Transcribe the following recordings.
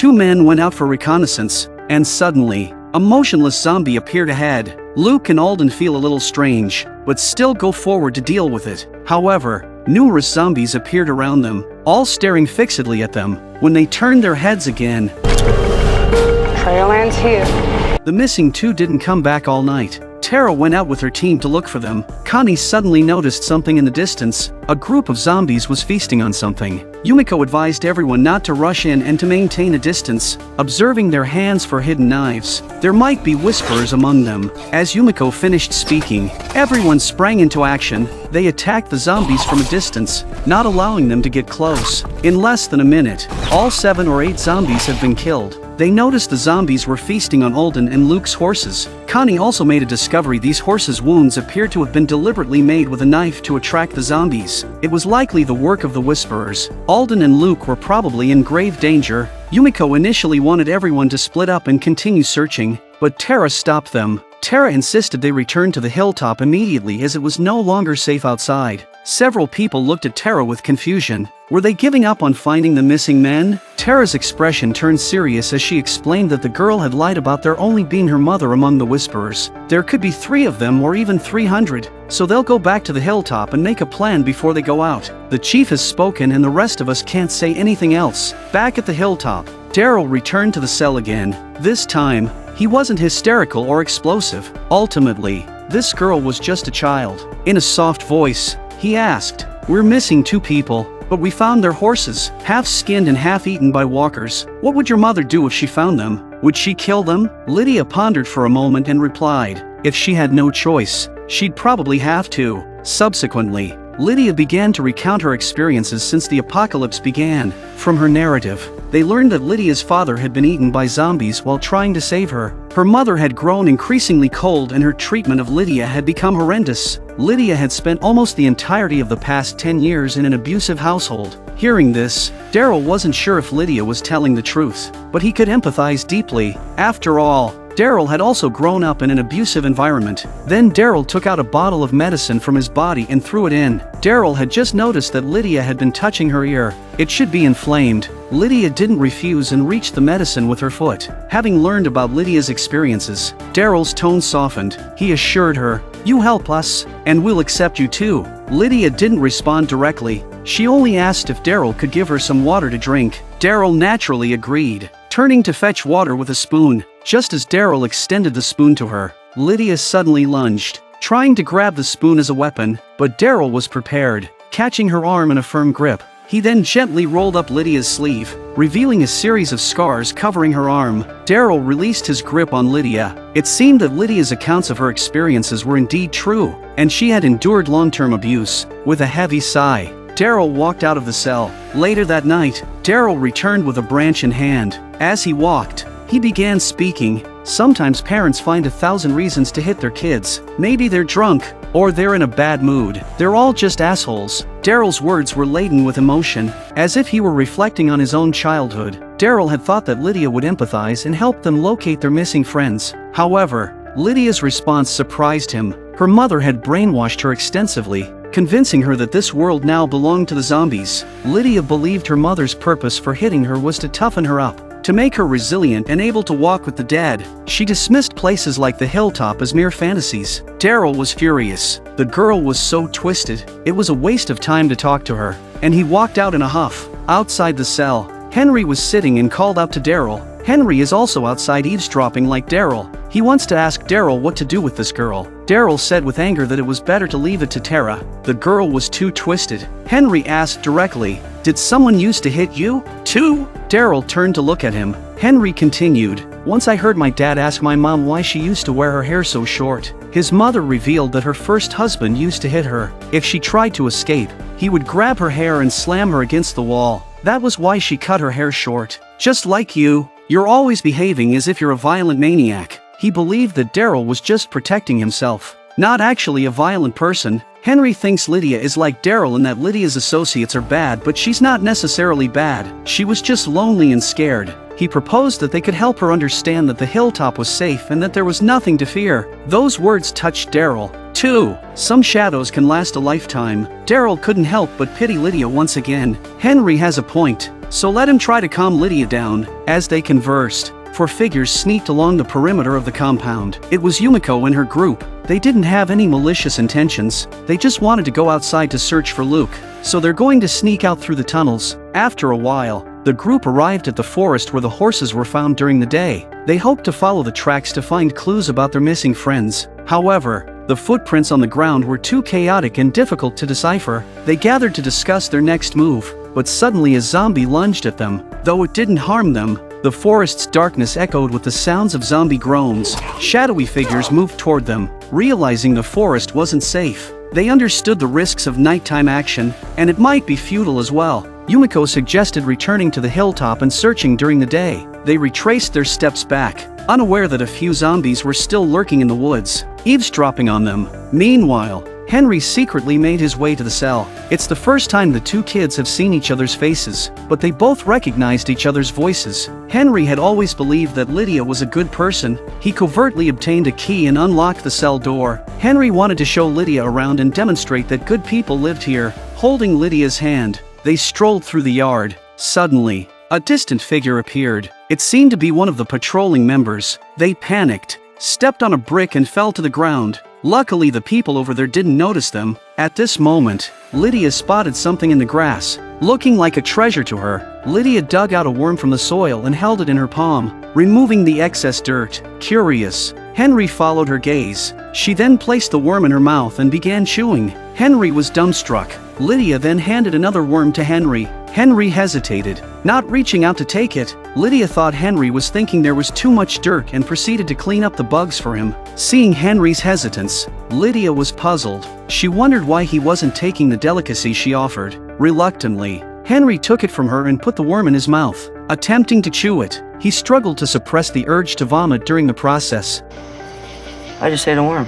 two men went out for reconnaissance, and suddenly, a motionless zombie appeared ahead. Luke and Alden feel a little strange, but still go forward to deal with it. However, numerous zombies appeared around them, all staring fixedly at them. When they turned their heads again, trail ends here. The missing two didn't come back all night. Tara went out with her team to look for them. Connie suddenly noticed something in the distance. A group of zombies was feasting on something. Yumiko advised everyone not to rush in and to maintain a distance, observing their hands for hidden knives. There might be whisperers among them. As Yumiko finished speaking, everyone sprang into action. They attacked the zombies from a distance, not allowing them to get close. In less than a minute, all 7 or 8 zombies had been killed. They noticed the zombies were feasting on Alden and Luke's horses. Connie also made a discovery: these horses' wounds appeared to have been deliberately made with a knife to attract the zombies. It was likely the work of the Whisperers. Alden and Luke were probably in grave danger. Yumiko initially wanted everyone to split up and continue searching, but Tara stopped them. Tara insisted they return to the hilltop immediately as it was no longer safe outside. Several people looked at Tara with confusion. Were they giving up on finding the missing men? Tara's expression turned serious as she explained that the girl had lied about there only being her mother among the Whisperers. There could be 3 of them or even 300, so they'll go back to the hilltop and make a plan before they go out. The chief has spoken and the rest of us can't say anything else. Back at the hilltop, Daryl returned to the cell again. This time, he wasn't hysterical or explosive. Ultimately, this girl was just a child. In a soft voice, he asked, "We're missing 2 people, but we found their horses, half-skinned and half-eaten by walkers. What would your mother do if she found them? Would she kill them?" Lydia pondered for a moment and replied, "If she had no choice, she'd probably have to." Subsequently, Lydia began to recount her experiences since the apocalypse began. From her narrative, they learned that Lydia's father had been eaten by zombies while trying to save her. Her mother had grown increasingly cold and her treatment of Lydia had become horrendous. Lydia had spent almost the entirety of the past 10 years in an abusive household. Hearing this, Daryl wasn't sure if Lydia was telling the truth, but he could empathize deeply. After all, Daryl had also grown up in an abusive environment. Then Daryl took out a bottle of medicine from his body and threw it in. Daryl had just noticed that Lydia had been touching her ear. It should be inflamed. Lydia didn't refuse and reached the medicine with her foot. Having learned about Lydia's experiences, Daryl's tone softened. He assured her, "You help us, and we'll accept you too." Lydia didn't respond directly. She only asked if Daryl could give her some water to drink. Daryl naturally agreed, turning to fetch water with a spoon. Just as Daryl extended the spoon to her, Lydia suddenly lunged, trying to grab the spoon as a weapon, but Daryl was prepared, catching her arm in a firm grip. He then gently rolled up Lydia's sleeve, revealing a series of scars covering her arm. Daryl released his grip on Lydia. It seemed that Lydia's accounts of her experiences were indeed true, and she had endured long-term abuse. With a heavy sigh, Daryl walked out of the cell. Later that night, Daryl returned with a branch in hand. As he walked, he began speaking. Sometimes parents find 1,000 reasons to hit their kids. Maybe they're drunk, or they're in a bad mood. They're all just assholes. Daryl's words were laden with emotion, as if he were reflecting on his own childhood. Daryl had thought that Lydia would empathize and help them locate their missing friends. However, Lydia's response surprised him. Her mother had brainwashed her extensively, convincing her that this world now belonged to the zombies. Lydia believed her mother's purpose for hitting her was to toughen her up, to make her resilient and able to walk with the dead. She dismissed places like the hilltop as mere fantasies. Daryl was furious. The girl was so twisted, it was a waste of time to talk to her, and he walked out in a huff. Outside the cell, Henry was sitting and called out to Daryl. Henry is also outside eavesdropping like Daryl. He wants to ask Daryl what to do with this girl. Daryl said with anger that it was better to leave it to Tara. The girl was too twisted. Henry asked directly, "Did someone used to hit you, too?" Daryl turned to look at him. Henry continued, "Once I heard my dad ask my mom why she used to wear her hair so short. His mother revealed that her first husband used to hit her. If she tried to escape, he would grab her hair and slam her against the wall. That was why she cut her hair short. Just like you, you're always behaving as if you're a violent maniac." He believed that Daryl was just protecting himself, not actually a violent person. Henry thinks Lydia is like Daryl in that Lydia's associates are bad, but she's not necessarily bad. She was just lonely and scared. He proposed that they could help her understand that the hilltop was safe and that there was nothing to fear. Those words touched Daryl, too. Some shadows can last a lifetime. Daryl couldn't help but pity Lydia once again. Henry has a point. so let him try to calm Lydia down. As they conversed, four figures sneaked along the perimeter of the compound. It was Yumiko and her group. They didn't have any malicious intentions, they just wanted to go outside to search for Luke, so they're going to sneak out through the tunnels. After a while, the group arrived at the forest where the horses were found during the day. They hoped to follow the tracks to find clues about their missing friends. However, the footprints on the ground were too chaotic and difficult to decipher. They gathered to discuss their next move, but suddenly a zombie lunged at them. Though it didn't harm them, the forest's darkness echoed with the sounds of zombie groans. Shadowy figures moved toward them. Realizing the forest wasn't safe, they understood the risks of nighttime action, and it might be futile as well. Yumiko suggested returning to the hilltop and searching during the day. They retraced their steps back, unaware that a few zombies were still lurking in the woods, eavesdropping on them. Meanwhile, Henry secretly made his way to the cell. It's the first time the two kids have seen each other's faces, but they both recognized each other's voices. Henry had always believed that Lydia was a good person. He covertly obtained a key and unlocked the cell door. Henry wanted to show Lydia around and demonstrate that good people lived here. Holding Lydia's hand, they strolled through the yard. Suddenly, a distant figure appeared. It seemed to be one of the patrolling members. They panicked, stepped on a brick and fell to the ground. Luckily, the people over there didn't notice them. At this moment, Lydia spotted something in the grass, looking like a treasure to her. Lydia dug out a worm from the soil and held it in her palm, removing the excess dirt. Curious, Henry followed her gaze. She then placed the worm in her mouth and began chewing. Henry was dumbstruck. Lydia then handed another worm to Henry. Henry hesitated, not reaching out to take it. Lydia thought Henry was thinking there was too much dirt and proceeded to clean up the bugs for him. Seeing Henry's hesitance, Lydia was puzzled. She wondered why he wasn't taking the delicacy she offered. Reluctantly, Henry took it from her and put the worm in his mouth. Attempting to chew it, he struggled to suppress the urge to vomit during the process. I just ate a worm.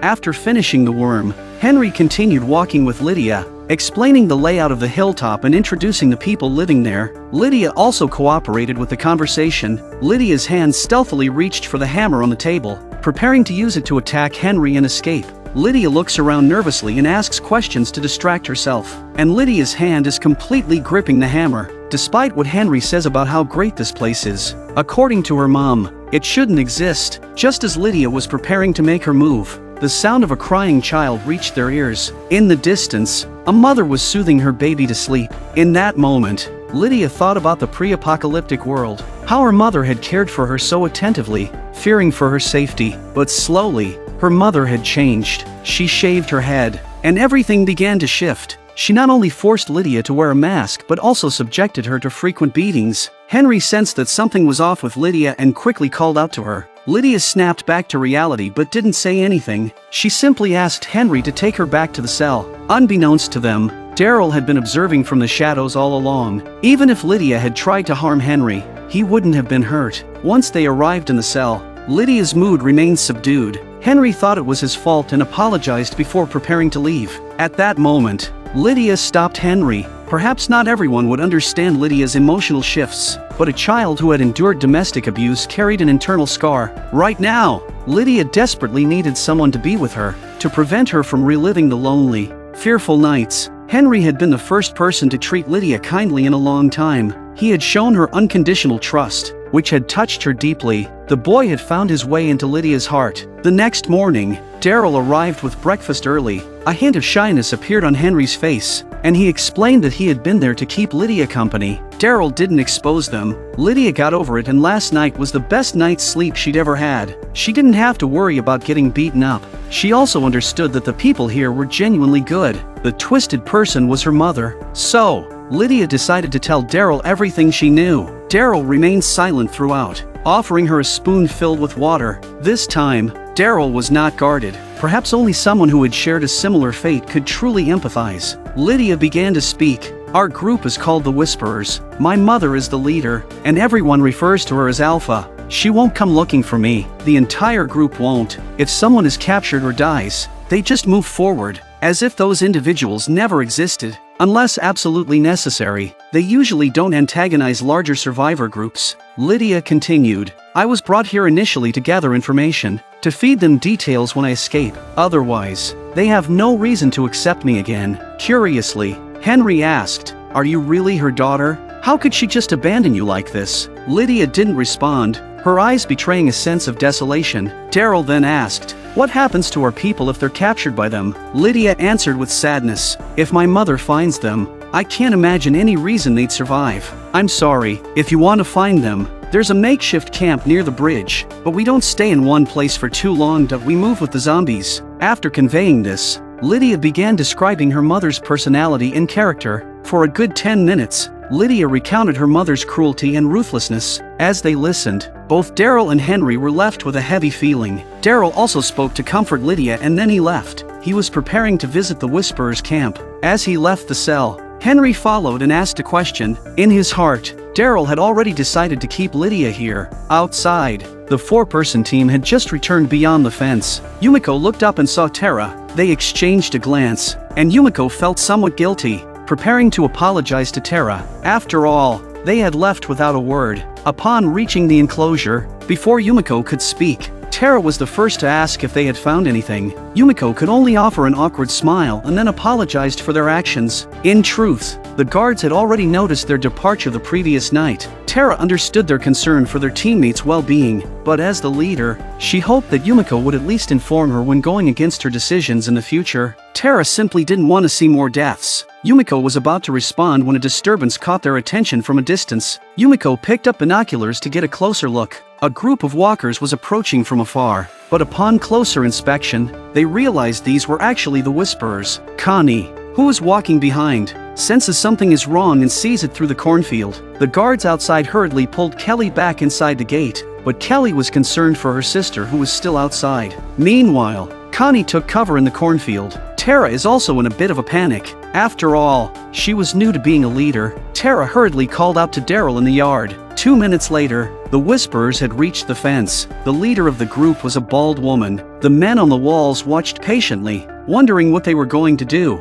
After finishing the worm, Henry continued walking with Lydia, explaining the layout of the hilltop and introducing the people living there. Lydia also cooperated with the conversation. Lydia's hand stealthily reached for the hammer on the table, preparing to use it to attack Henry and escape. Lydia looks around nervously and asks questions to distract herself, and Lydia's hand is completely gripping the hammer, despite what Henry says about how great this place is. According to her mom, it shouldn't exist. Just as Lydia was preparing to make her move, the sound of a crying child reached their ears. In the distance, a mother was soothing her baby to sleep. In that moment, Lydia thought about the pre-apocalyptic world, how her mother had cared for her so attentively, fearing for her safety. But slowly, her mother had changed. She shaved her head, and everything began to shift. She not only forced Lydia to wear a mask but also subjected her to frequent beatings. Henry sensed that something was off with Lydia and quickly called out to her. Lydia snapped back to reality but didn't say anything. She simply asked Henry to take her back to the cell. Unbeknownst to them, Daryl had been observing from the shadows all along. Even if Lydia had tried to harm Henry, he wouldn't have been hurt. Once they arrived in the cell, Lydia's mood remained subdued. Henry thought it was his fault and apologized before preparing to leave. At that moment, Lydia stopped Henry. Perhaps not everyone would understand Lydia's emotional shifts, but a child who had endured domestic abuse carried an internal scar. Right now, Lydia desperately needed someone to be with her, to prevent her from reliving the lonely, fearful nights. Henry had been the first person to treat Lydia kindly in a long time. He had shown her unconditional trust, which had touched her deeply. The boy had found his way into Lydia's heart. The next morning, Daryl arrived with breakfast early. A hint of shyness appeared on Henry's face, and he explained that he had been there to keep Lydia company. Daryl didn't expose them. Lydia got over it, and last night was the best night's sleep she'd ever had. She didn't have to worry about getting beaten up. She also understood that the people here were genuinely good. The twisted person was her mother. So, Lydia decided to tell Daryl everything she knew. Daryl remained silent throughout, offering her a spoon filled with water. This time, Daryl was not guarded. Perhaps only someone who had shared a similar fate could truly empathize. Lydia began to speak. Our group is called the Whisperers. My mother is the leader, and everyone refers to her as Alpha. She won't come looking for me. The entire group won't. If someone is captured or dies, they just move forward, as if those individuals never existed. Unless absolutely necessary, they usually don't antagonize larger survivor groups. Lydia continued. I was brought here initially to gather information, to feed them details when I escape. Otherwise, they have no reason to accept me again. Curiously, Henry asked, Are you really her daughter? How could she just abandon you like this? Lydia didn't respond, her eyes betraying a sense of desolation. Daryl then asked, what happens to our people if they're captured by them? Lydia answered with sadness, if my mother finds them, I can't imagine any reason they'd survive. I'm sorry, if you want to find them, there's a makeshift camp near the bridge, but we don't stay in one place for too long. We move with the zombies. After conveying this, Lydia began describing her mother's personality and character. For a good 10 minutes, Lydia recounted her mother's cruelty and ruthlessness. As they listened, both Daryl and Henry were left with a heavy feeling. Daryl also spoke to comfort Lydia and then he left. He was preparing to visit the Whisperers' camp. As he left the cell, Henry followed and asked a question. In his heart, Daryl had already decided to keep Lydia here. Outside, the four-person team had just returned beyond the fence. Yumiko looked up and saw Tara. They exchanged a glance, and Yumiko felt somewhat guilty, preparing to apologize to Tara. After all, they had left without a word. Upon reaching the enclosure, before Yumiko could speak, Tara was the first to ask if they had found anything. Yumiko could only offer an awkward smile and then apologized for their actions. In truth, the guards had already noticed their departure the previous night. Tara understood their concern for their teammates' well-being, but as the leader, she hoped that Yumiko would at least inform her when going against her decisions in the future. Tara simply didn't want to see more deaths. Yumiko was about to respond when a disturbance caught their attention from a distance. Yumiko picked up binoculars to get a closer look. A group of walkers was approaching from afar, but upon closer inspection, they realized these were actually the Whisperers. Connie, who was walking behind, senses something is wrong and sees it through the cornfield. The guards outside hurriedly pulled Kelly back inside the gate, but Kelly was concerned for her sister who was still outside. Meanwhile, Connie took cover in the cornfield. Tara is also in a bit of a panic. After all, she was new to being a leader. Tara hurriedly called out to Daryl in the yard. 2 minutes later, the Whisperers had reached the fence. The leader of the group was a bald woman. The men on the walls watched patiently, wondering what they were going to do.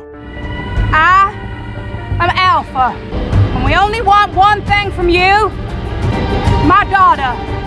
I'm Alpha, and we only want one thing from you. My daughter.